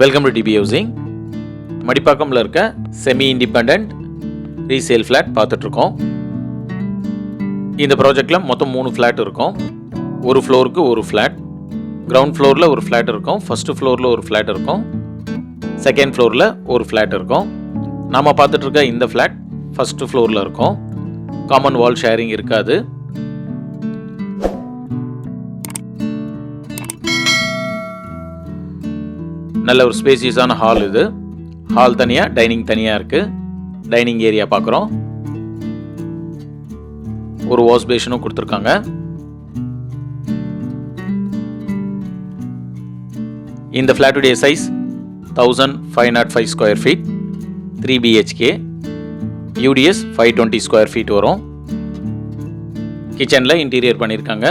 Welcome to DP housing. மடிப்பாக்கம்ல இருக்க semi independent resale flat பார்த்துட்ருக்கோம். இந்த ப்ராஜெக்டில் மொத்தம் 3 ஃப்ளாட் இருக்கும். ஒரு ஃப்ளோருக்கு ஒரு ஃப்ளாட். கிரவுண்ட் ஃப்ளோரில் ஒரு ஃப்ளாட் இருக்கும், ஃபஸ்ட்டு ஃப்ளோரில் ஒரு ஃப்ளாட் இருக்கும், செகண்ட் ஃப்ளோரில் ஒரு ஃப்ளாட் இருக்கும். நாம் பார்த்துட்ருக்க இந்த ஃப்ளாட் ஃபஸ்ட்டு ஃப்ளோரில் இருக்கும். காமன் வால் ஷேரிங் இருக்காது. நல்ல ஒரு ஸ்பேசியஸான ஹால். இது ஹால் தனியாக, டைனிங் தனியாக இருக்குது. டைனிங் ஏரியா பார்க்குறோம். ஒரு வாஷ் பேஷனும் கொடுத்துருக்காங்க. இந்த ஃப்ளாட்டுடைய size 1505 square feet, 3 BHK, UDS 520 square feet வரும். கிச்சனில் இன்டீரியர் பண்ணியிருக்காங்க.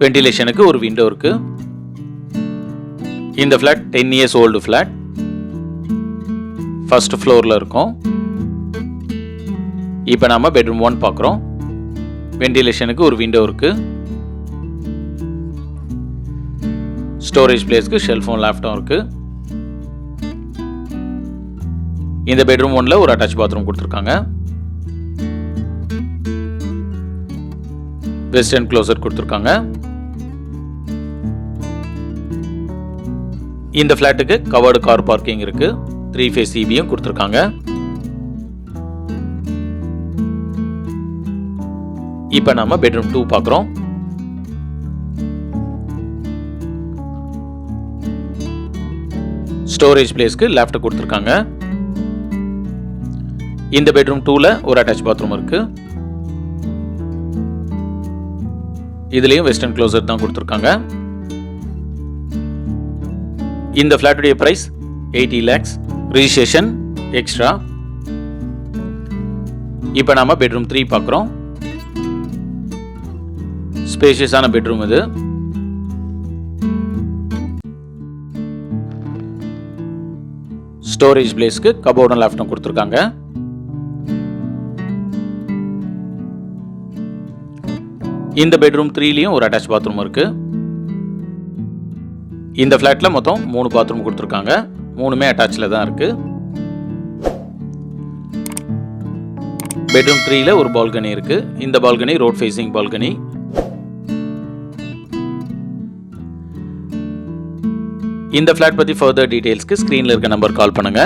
வென்டிலேஷனுக்கு ஒரு விண்டோ இருக்கு. இந்த flat 10 years old flat. First ஃப்ளோரில் இருக்கும். இப்போ நாம பெட்ரூம் 1 பார்க்குறோம். வென்டிலேஷனுக்கு ஒரு விண்டோ இருக்கு. ஸ்டோரேஜ் பிளேஸ்க்கு ஷெல்ஃபும் லேப்டாப்பும் இருக்கு. இந்த பெட்ரூம் 1ல ஒரு அட்டாச் பாத்ரூம் கொடுத்துருக்காங்க. வெஸ்டர்ன் க்ளோசட் கொடுத்துருக்காங்க. இந்த ஃப்ளாட்டுக்கு கவர்டு கார் பார்க்கிங் இருக்கு. 3 phase EBயும் கொடுத்துருக்காங்க. இப்போ நாம பெட்ரூம் 2 பார்க்குறோம். ஸ்டோரேஜ் பிளேஸ்க்கு லெஃப்ட் கொடுத்துருக்காங்க. இந்த பெட்ரூம் 2ல ஒரு அட்டாச் பாத்ரூம் இருக்கு. இதுலயும் வெஸ்டர்ன் க்ளோசட் தான் கொடுத்துருக்காங்க. இந்த ஃப்ளாட்டுடைய பிரைஸ் 80 lakhs. Registration extra. இப்போ நாம பெட்ரூம் 3 பார்க்குறோம். ஸ்பேஷியஸான பெட்ரூம் இது. ஸ்டோரேஜ் பிளேஸ்க்கு கபோர்டும் லேப்டாப்பும் கொடுத்துருக்காங்க. இந்த பெட்ரூம் 3லயும் ஒரு அட்டாச் பாத்ரூம் இருக்கு. இந்த ஃப்ளாட்ல மொத்தம் 3 பாத்ரூம் கொடுத்துருக்காங்க. 3மே அட்டாச்சில் தான் இருக்கு. பெட்ரூம் 3ல ஒரு பால்கனி இருக்கு. இந்த பால்கனி ரோட் ஃபேசிங் பால்கனி. இந்த ஃப்ளாட் பத்தி ஃபர்தர் டீடைல்ஸ்க்கு ஸ்கிரீன்ல இருக்க நம்பர் கால் பண்ணுங்க.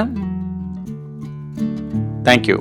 தேங்க்யூ.